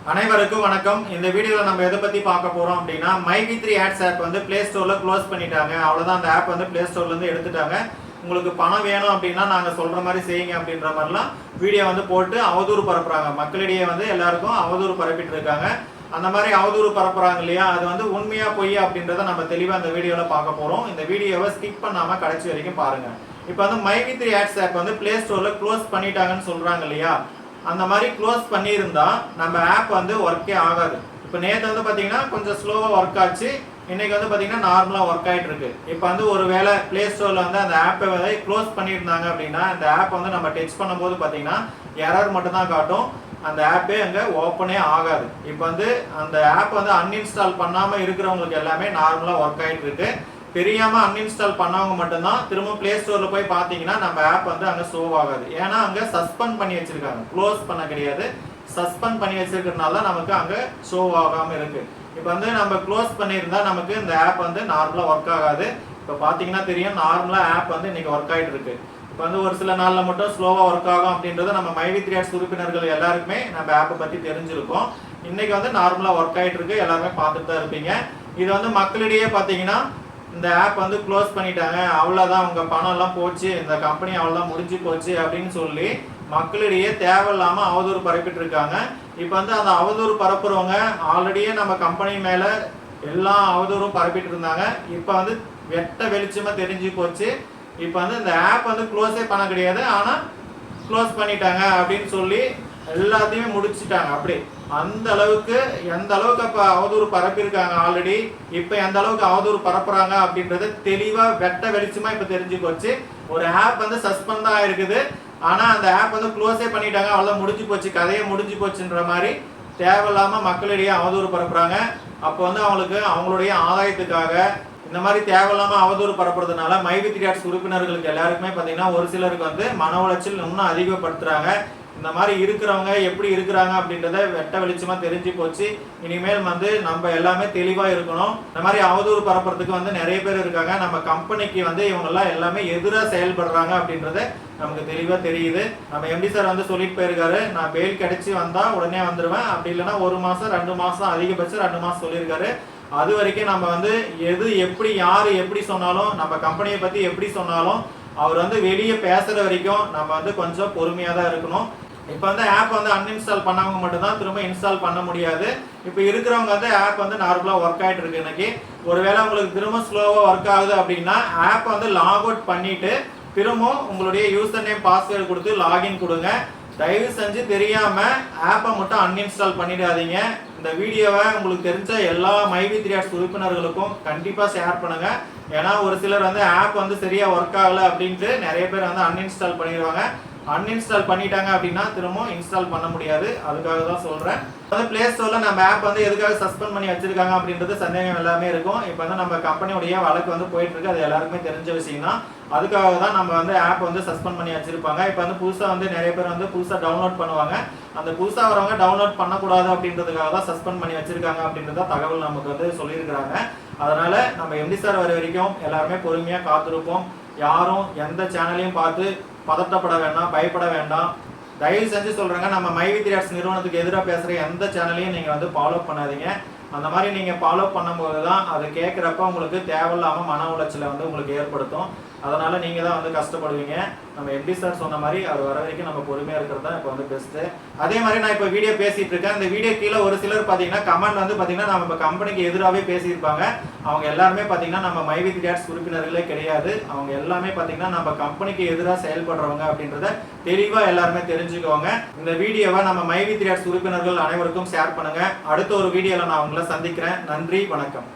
அனைவருக்கும் வணக்கம். இந்த வீடியோவில் நம்ம எதை பற்றி பார்க்க போகிறோம் அப்படின்னா, மைவி3 ஆட்ஸ் ஆப் வந்து ப்ளே ஸ்டோரில் க்ளோஸ் பண்ணிட்டாங்க. அவ்வளோதான், அந்த ஆப் வந்து ப்ளே ஸ்டோர்லேருந்து எடுத்துட்டாங்க. உங்களுக்கு பணம் வேணும் அப்படின்னா நாங்கள் சொல்கிற மாதிரி செய்யுங்க அப்படின்ற மாதிரிலாம் வீடியோ வந்து போட்டு அவதூறு பரப்புகிறாங்க. மக்களிடையே வந்து எல்லாருக்கும் அவதூறு பரப்பிட்டு இருக்காங்க. அந்த மாதிரி அவதூறு பரப்புகிறாங்க இல்லையா, அது வந்து உண்மையாக பொய் அப்படின்றத நம்ம தெளிவாக இந்த வீடியோவில் பார்க்க போகிறோம். இந்த வீடியோவை ஸ்கிப் பண்ணாமல் கடைசி வரைக்கும் பாருங்கள். இப்போ வந்து மைவி3 ஆட்ஸ் ஆப் வந்து ப்ளே ஸ்டோரில் க்ளோஸ் பண்ணிட்டாங்கன்னு சொல்கிறாங்க இல்லையா, அந்த மாதிரி க்ளோஸ் பண்ணியிருந்தா நம்ம ஆப் வந்து ஒர்க்கே ஆகாது. இப்போ நேற்று வந்து பார்த்தீங்கன்னா கொஞ்சம் ஸ்லோவாக ஒர்க் ஆச்சு, இன்னைக்கு வந்து பார்த்தீங்கன்னா நார்மலாக ஒர்க் ஆகிட்டு இருக்கு. இப்போ வந்து ஒரு வேளை ப்ளே ஸ்டோரில் வந்து அந்த ஆப்பை வந்து க்ளோஸ் பண்ணியிருந்தாங்க அப்படின்னா அந்த ஆப் வந்து நம்ம டச் பண்ணும்போது பார்த்தீங்கன்னா எரர் மட்டும்தான் காட்டும், அந்த ஆப்பே அங்கே ஓப்பனே ஆகாது. இப்போ வந்து அந்த ஆப் வந்து அன்இன்ஸ்டால் பண்ணாமல் இருக்கிறவங்களுக்கு எல்லாமே நார்மலாக ஒர்க் ஆகிட்டு இருக்கு. தெரியாமல் அன்இன்ஸ்டால் பண்ணவங்க மட்டும்தான் திரும்ப ப்ளே ஸ்டோரில் போய் பார்த்தீங்கன்னா நம்ம ஆப் வந்து அங்கே ஷோ ஆகாது. ஏன்னா அங்கே சஸ்பெண்ட் பண்ணி வச்சிருக்காங்க, க்ளோஸ் பண்ண கிடையாது, சஸ்பெண்ட் பண்ணி வச்சிருக்கிறதுனால நமக்கு அங்கே ஷோ ஆகாமல் இருக்கு. இப்போ வந்து நம்ம க்ளோஸ் பண்ணியிருந்தா நமக்கு இந்த ஆப் வந்து நார்மலாக ஒர்க் ஆகாது. இப்போ பார்த்தீங்கன்னா தெரியும், நார்மலாக ஆப் வந்து இன்னைக்கு ஒர்க் ஆகிட்டு இருக்கு. இப்போ வந்து ஒரு சில நாளில் மட்டும் ஸ்லோவாக ஒர்க் ஆகும் அப்படின்றது நம்ம மைவி3 ஆட்ஸ் உறுப்பினர்கள் எல்லாருக்குமே நம்ம ஆப்பை பற்றி தெரிஞ்சிருக்கோம். இன்னைக்கு வந்து நார்மலாக ஒர்க் ஆகிட்டு இருக்கு, எல்லாருமே பார்த்துட்டு தான் இருப்பீங்க. இது வந்து மக்களிடையே பார்த்தீங்கன்னா இந்த ஆப் வந்து க்ளோஸ் பண்ணிட்டாங்க, அவ்வளோதான் உங்கள் பணம் எல்லாம் போச்சு, இந்த கம்பெனி அவ்வளோதான் முடிஞ்சு போச்சு அப்படின்னு சொல்லி மக்களிடையே தேவையில்லாமல் அவதூறு பரப்பிட்டு இருக்காங்க. இப்போ வந்து அந்த அவதூறு பரப்புறவங்க ஆல்ரெடியே நம்ம கம்பெனி மேலே எல்லா அவதூறும் பரப்பிட்டு இருந்தாங்க. இப்போ வந்து வெட்ட வெளிச்சமாக தெரிஞ்சு போச்சு. இப்போ வந்து இந்த ஆப் வந்து க்ளோஸே பண்ண கிடையாது, ஆனால் க்ளோஸ் பண்ணிட்டாங்க அப்படின்னு சொல்லி எல்லாத்தையுமே முடிச்சுட்டாங்க. அப்படி அந்த அளவுக்கு எந்த அளவுக்கு அப்போ அவதூறு பரப்பியிருக்காங்க ஆல்ரெடி, இப்போ எந்த அளவுக்கு அவதூறு பரப்புறாங்க அப்படின்றது தெளிவாக வெட்ட வெளிச்சமாக இப்போ தெரிஞ்சு போச்சு. ஒரு ஆப் வந்து சஸ்பெண்ட் தான் இருக்குது, ஆனால் அந்த ஆப் வந்து க்ளோஸே பண்ணிட்டாங்க, அவ்வளோ முடிஞ்சு போச்சு, கதையே முடிஞ்சு போச்சுன்ற மாதிரி தேவையில்லாமல் மக்களிடையே அவதூறு பரப்புறாங்க. அப்போ வந்து அவங்களுக்கு அவங்களுடைய ஆதாயத்துக்காக இந்த மாதிரி தேவையில்லாமல் அவதூறு பரப்புறதுனால மைவி3 ஆட்ஸ் உறுப்பினர்களுக்கு எல்லாருக்குமே பார்த்தீங்கன்னா ஒரு சிலருக்கு வந்து மன உளைச்சல் இன்னும் அதிகப்படுத்துறாங்க. இந்த மாதிரி இருக்கிறவங்க எப்படி இருக்கிறாங்க அப்படின்றத வெட்ட வெளிச்சமாக தெரிஞ்சு போச்சு. இனிமேல் வந்து நம்ம எல்லாமே தெளிவாக இருக்கணும். இந்த மாதிரி அவதூறு பரப்புறதுக்கு வந்து நிறைய பேர் இருக்காங்க. நம்ம கம்பெனிக்கு வந்து இவங்கெல்லாம் எல்லாமே எதிராக செயல்படுறாங்க அப்படின்றது நமக்கு தெளிவாக தெரியுது. நம்ம எம்டி சார் வந்து சொல்லிட்டு போயிருக்காரு, நான் பெயில் கிடைச்சி வந்தால் உடனே வந்துடுவேன், அப்படி இல்லைன்னா 1 மாதம் 2 மாதம், அதிகபட்சம் 2 மாதம் சொல்லியிருக்காரு. அது வரைக்கும் நம்ம வந்து எது எப்படி யார் எப்படி சொன்னாலும், நம்ம கம்பெனியை பற்றி எப்படி சொன்னாலும் அவர் வந்து வெளியே பேசுகிற வரைக்கும் நம்ம வந்து கொஞ்சம் பொறுமையாக தான் இருக்கணும். இப்போ வந்து ஆப் வந்து அன்இன்ஸ்டால் பண்ணவங்க மட்டும்தான் திரும்ப இன்ஸ்டால் பண்ண முடியாது. இப்போ இருக்கிறவங்க வந்து ஆப் வந்து நார்மலாக ஒர்க் ஆகிட்டு இருக்கு. இன்னைக்கு ஒருவேளை உங்களுக்கு திரும்ப ஸ்லோவாக ஒர்க் ஆகுது அப்படின்னா ஆப் வந்து லாக் அவுட் பண்ணிட்டு திரும்பவும் உங்களுடைய யூசர் நேம் பாஸ்வேர்டு கொடுத்து லாகின் கொடுங்க. தயவு செஞ்சு தெரியாமல் ஆப்பை மட்டும் அன்இன்ஸ்டால் பண்ணிடாதீங்க. இந்த வீடியோவை உங்களுக்கு தெரிஞ்ச எல்லா மைவி3 ஆட்ஸ் உறுப்பினர்களுக்கும் கண்டிப்பாக ஷேர் பண்ணுங்கள். ஏன்னா ஒரு சிலர் வந்து ஆப் வந்து சரியாக ஒர்க் ஆகலை அப்படின்ட்டு நிறைய பேர் வந்து அன்இன்ஸ்டால் பண்ணிடுவாங்க. அன்இன்ஸ்டால் பண்ணிட்டாங்க அப்படின்னா திரும்பவும் இன்ஸ்டால் பண்ண முடியாது. அதுக்காக தான் சொல்கிறேன். வந்து ப்ளே ஸ்டோரில் நம்ம ஆப் வந்து எதுக்காக சஸ்பெண்ட் பண்ணி வச்சிருக்காங்க அப்படின்றது சந்தேகம் எல்லாமே இருக்கும். இப்போ வந்து நம்ம கம்பெனியுடைய வழக்கு வந்து போயிட்டு இருக்கு, அது எல்லாருக்குமே தெரிஞ்ச விஷயம் தான். அதுக்காக தான் நம்ம வந்து ஆப் வந்து சஸ்பெண்ட் பண்ணி வச்சிருப்பாங்க. இப்போ வந்து புதுசாக வந்து நிறைய பேர் வந்து புதுசாக டவுன்லோட் பண்ணுவாங்க. அந்த புதுசாக வரவங்க டவுன்லோட் பண்ணக்கூடாது அப்படின்றதுக்காக தான் சஸ்பெண்ட் பண்ணி வச்சிருக்காங்க அப்படின்றத தகவல் நமக்கு வந்து சொல்லியிருக்கிறாங்க. அதனால நம்ம எம்டி சார் வர வரைக்கும் எல்லாருமே பொறுமையாக காத்திருப்போம். யாரும் எந்த சேனலையும் பார்த்து பதட்டப்பட வேண்டாம், பயப்பட வேண்டாம். தயவு செஞ்சு சொல்கிறேங்க, நம்ம மைவி3 ஆட்ஸ் நிறுவனத்துக்கு எதிராக பேசுகிற எந்த சேனலையும் நீங்கள் வந்து ஃபாலோ பண்ணாதீங்க. அந்த மாதிரி நீங்கள் ஃபாலோ பண்ணும்போது தான் அது கேட்குறப்ப உங்களுக்கு தேவையில்லாமல் மன உளைச்சலை வந்து உங்களுக்கு ஏற்படுத்தும். அதனால் நீங்கள் தான் வந்து கஷ்டப்படுவீங்க. நம்ம எம்டி சார் சொன்ன மாதிரி அது வர வரைக்கும் நம்ம பொறுமையாக இருக்கிறது தான் இப்போ வந்து பெஸ்ட்டு. அதே மாதிரி நான் இப்போ வீடியோ பேசிகிட்டு இருக்கேன். இந்த வீடியோ கீழே ஒரு சிலர் பார்த்தீங்கன்னா கமெண்ட் வந்து பார்த்தீங்கன்னா நம்ம கம்பெனிக்கு எதிராகவே பேசியிருப்பாங்க. அவங்க எல்லாருமே பார்த்தீங்கன்னா நம்ம மைவி3 ஆட்ஸ் உறுப்பினர்களே கிடையாது. அவங்க எல்லாமே பார்த்தீங்கன்னா நம்ம கம்பெனிக்கு எதிராக செயல்படுறவங்க அப்படின்றத தெளிவாக எல்லாருமே தெரிஞ்சுக்கோங்க. இந்த வீடியோவை நம்ம மைவி3 ஆட்ஸ் உறுப்பினர்கள் அனைவருக்கும் ஷேர் பண்ணுங்கள். அடுத்த ஒரு வீடியோவில் நான் உங்களை சந்திக்கிறேன். நன்றி, வணக்கம்.